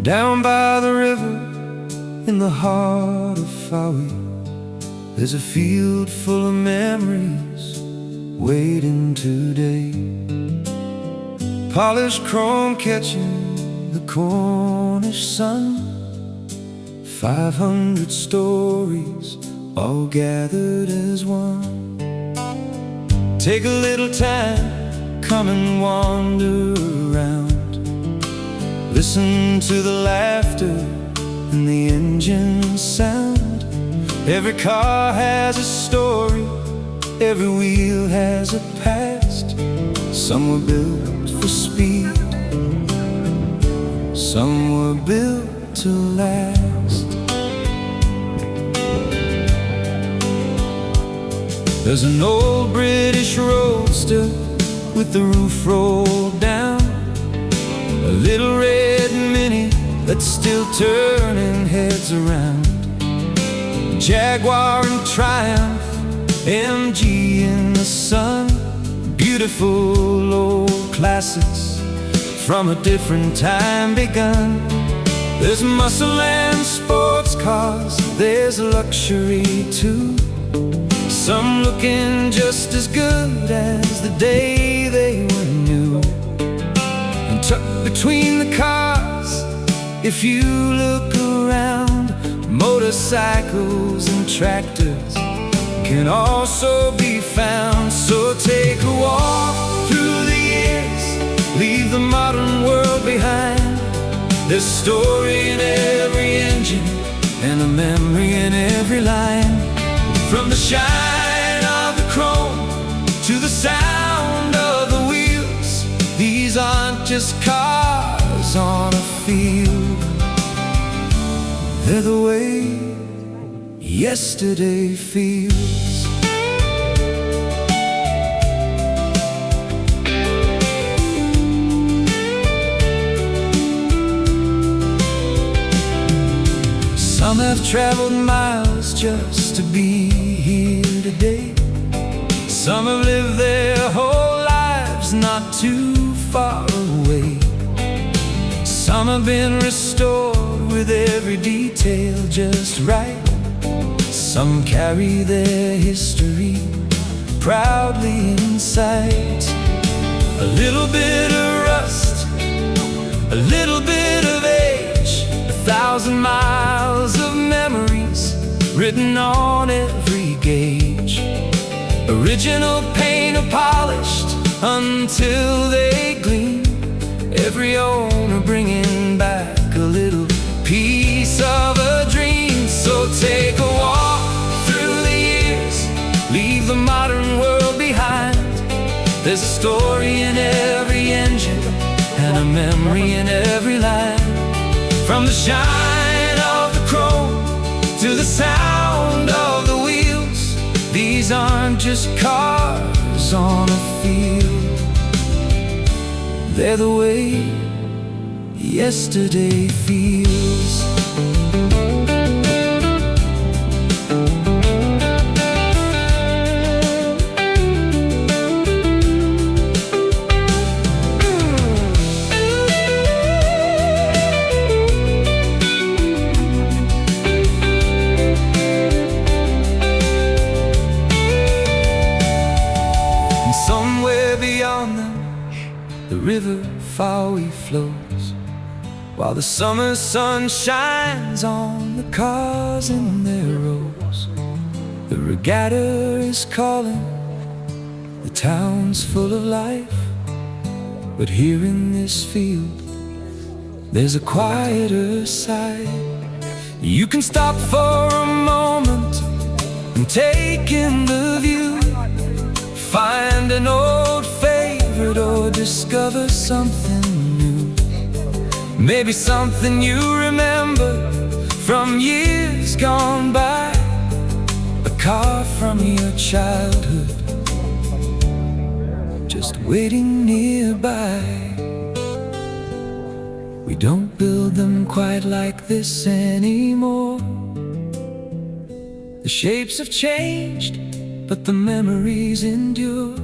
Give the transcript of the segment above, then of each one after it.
Down by the river, in the heart of Fowey, there's a field full of memories waiting today. Polished chrome catching the Cornish sun, 500 stories all gathered as one. Take a little time, come and wander around. Listen to the laughter and the engine sound. Every car has a story, every wheel has a past. Some were built for speed, some were built to last. There's an old British roadster with the roof rolled down, a little red Mini that's still turning heads around, Jaguar and Triumph, MG in the sun, beautiful old classics from a different time begun. There's muscle and sports cars, there's luxury too, some looking just as good as the day they were new. And tucked between the cars, if you look around, motorcycles and tractors can also be found. So take a walk through the years, leave the modern world behind. There's a story in every engine and a memory in every line. From the shine of the chrome to the sound of the wheels, these aren't just cars on a field, they're the way yesterday feels. Some have traveled miles just to be here today. Some have lived their whole lives not too far away. Some have been restored with every detail just right. Some carry their history proudly in sight. A little bit of rust, a little bit of age, 1,000 miles of memories written on every gauge. Original paint or polished until they gleam, every owner bringing back a little piece of a dream. So take a walk through the years, leave the modern world behind. There's a story in every engine and a memory in every line. From the shine of the chrome to the sound of the wheels, these aren't just cars on a field, they're the way yesterday feels. Somewhere beyond them, the river Fowey flows, while the summer sun shines on the cars in their rows. The regatta is calling, the town's full of life, but here in this field, there's a quieter side. You can stop for a moment and take in the view, find an old favorite or discover something new. Maybe something you remember from years gone by, a car from your childhood just waiting nearby. We don't build them quite like this anymore. The shapes have changed, but the memories endure.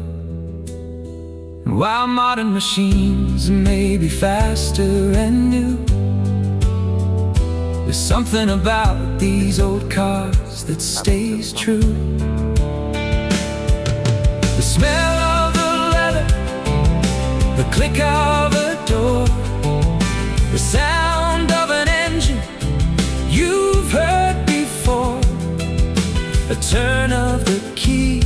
And while modern machines may be faster and new, There's something about these old cars that stays true. The smell of the leather, the click of a door, the sound of an engine you've heard before, a turn of the key,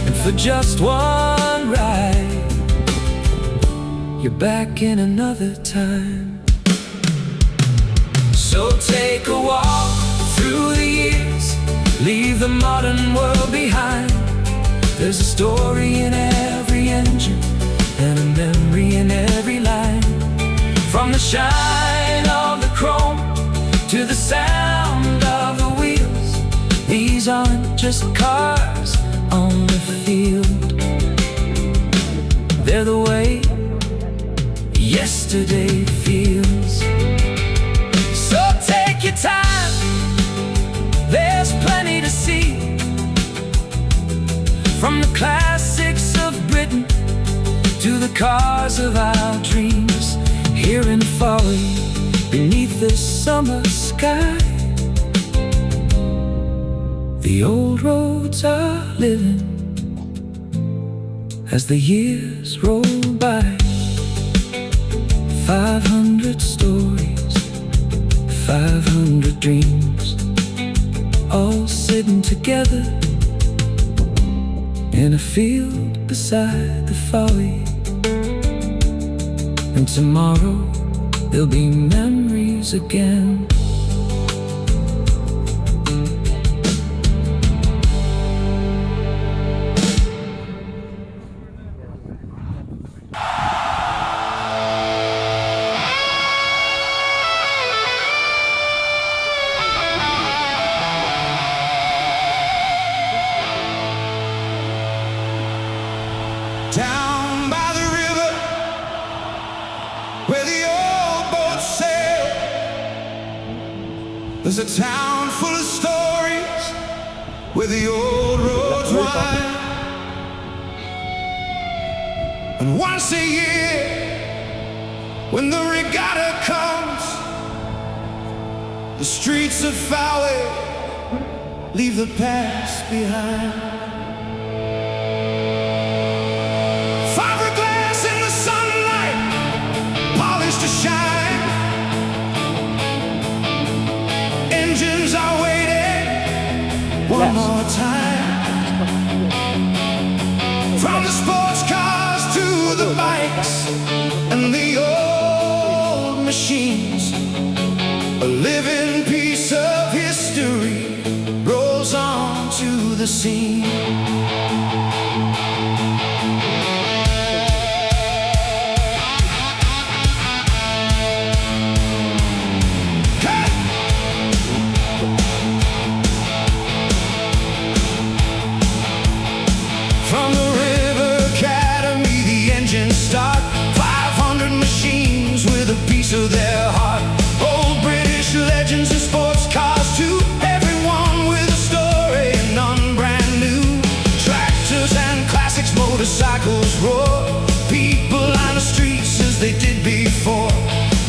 and for just one ride, you're back in another time. So take a walk through the years, leave the modern world behind. There's a story in every engine and a memory in every line. From the shine of the chrome to the sound of the wheels, these aren't just cars on the field. They're the way yesterday feels. So take your time, there's plenty to see. From the classics of Britain to the cars of our dreams, here in Fowey, beneath the summer sky, the old roads are living as the years roll by. 500 stories, 500 dreams, all sitting together in a field beside the Fowey. And tomorrow there'll be memories again. Down by the river where the old boats sail, there's a town full of stories where the old roads wind. And once a year, when the regatta comes, the streets of Fowey leave the past behind. To shine, engines are waiting one more time. From the sports cars to the bikes and the old machines, a living piece of history rolls onto the scene. From the Regatta, the engines start. 500 machines with a piece of their heart. Old British legends and sports cars too. Everyone with a story, none brand new. Tractors and classics, motorcycles roar. People line the streets as they did before.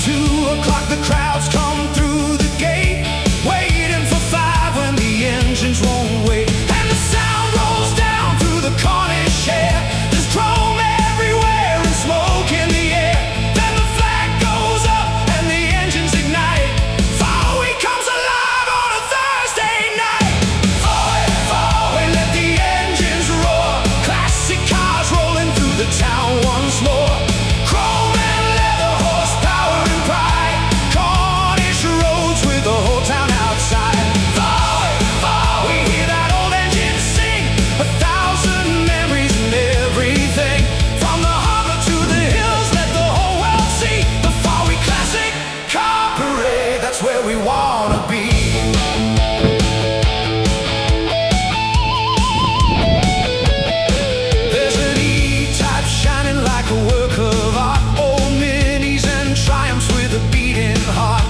2 o'clock, the crowds come through the gate, waiting for 5 when the engines won't wait. And the sound rolls down through the Cornish air. There's chrome everywhere and smoke in the air. Then the flag goes up and the engines ignite. Fowey comes alive on a Thursday night. Fowey, Fowey, let the engines roar. Classic cars rolling through the town once more. Chrome and leather, horsepower and pride. Cornish roads with the whole town outside. Fowey, Fowey, hear that old engine sing. 1,000 memories and everything. From the harbor to the hills, let the whole world see. The Fowey Classic Car Parade, that's where we wanna be. There's an E-Type shining like a work of art. Old Minis and Triumphs with a beating heart.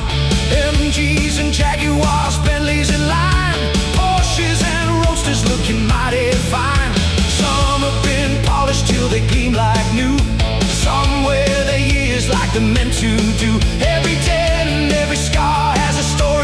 MGs and Jaguars, Bentleys in line. Porsches and Roadsters looking mighty fine. Some have been polished till they gleam like new. Some wear their years like they're meant to do. Every dent and every scar has a story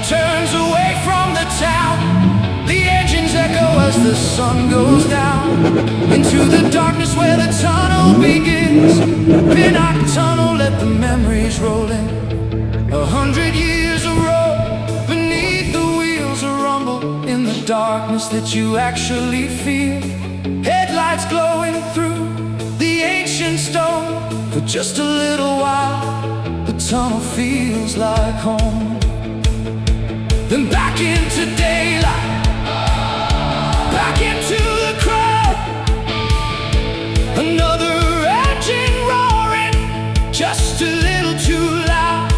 turns away from the town. The engines echo as the sun goes down into the darkness where the tunnel begins. Midnight tunnel, let the memories roll in. 100 years of road beneath the wheels, a rumble in the darkness that you actually feel. Headlights glowing through the ancient stone. For just a little while, the tunnel feels like home. Then back into daylight, back into the crowd. Another engine roaring, just a little too loud.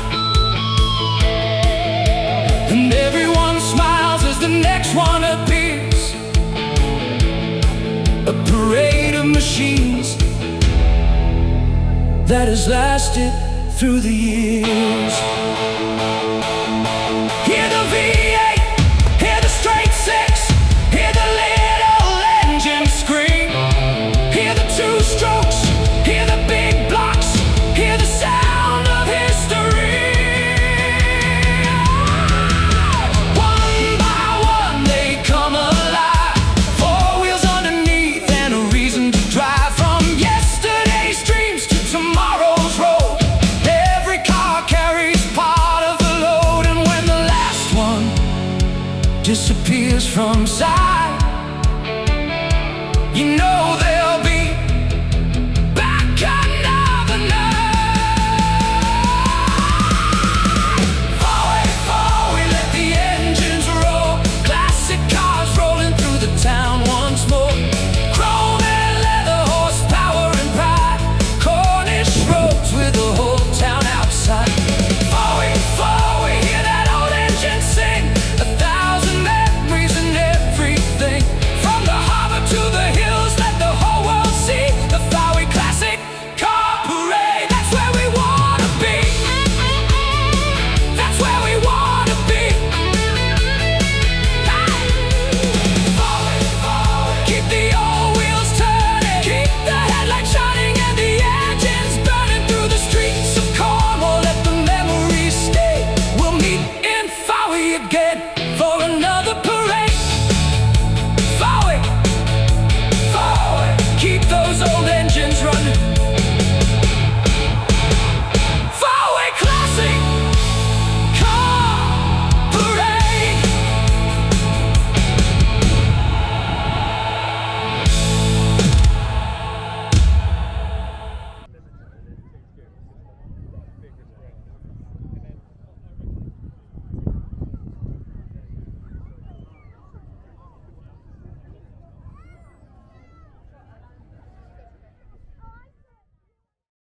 And everyone smiles as the next one appears. A parade of machines that has lasted through the years. Hear the V8, hear the straight six, hear the little engine scream. Hear the two strokes, hear the big blocks, hear the sound of history. One by one they come alive, four wheels underneath and a reason to drive. From yesterday's dreams to tomorrow's road, every car carries part of the load. And when the last one disappears from sight, you know they'll be back another night. Fowey, Fowey, let the engines roll. Classic cars rolling through the town once more. Chrome and leather, horsepower and pride. Cornish roads with the whole town outside. Fowey, Fowey, hear that old engine sing. 1,000 memories and everything. From the harbor to the hills, let the whole world see. The Fowey Classic Car Parade, that's where we wanna be. That's where we wanna be. Fowey, Fowey, keep the old wheels turning, keep the headlights shining and the engines burning through the streets of Cornwall. Let the memories stay. We'll meet in Fowey again for another parade.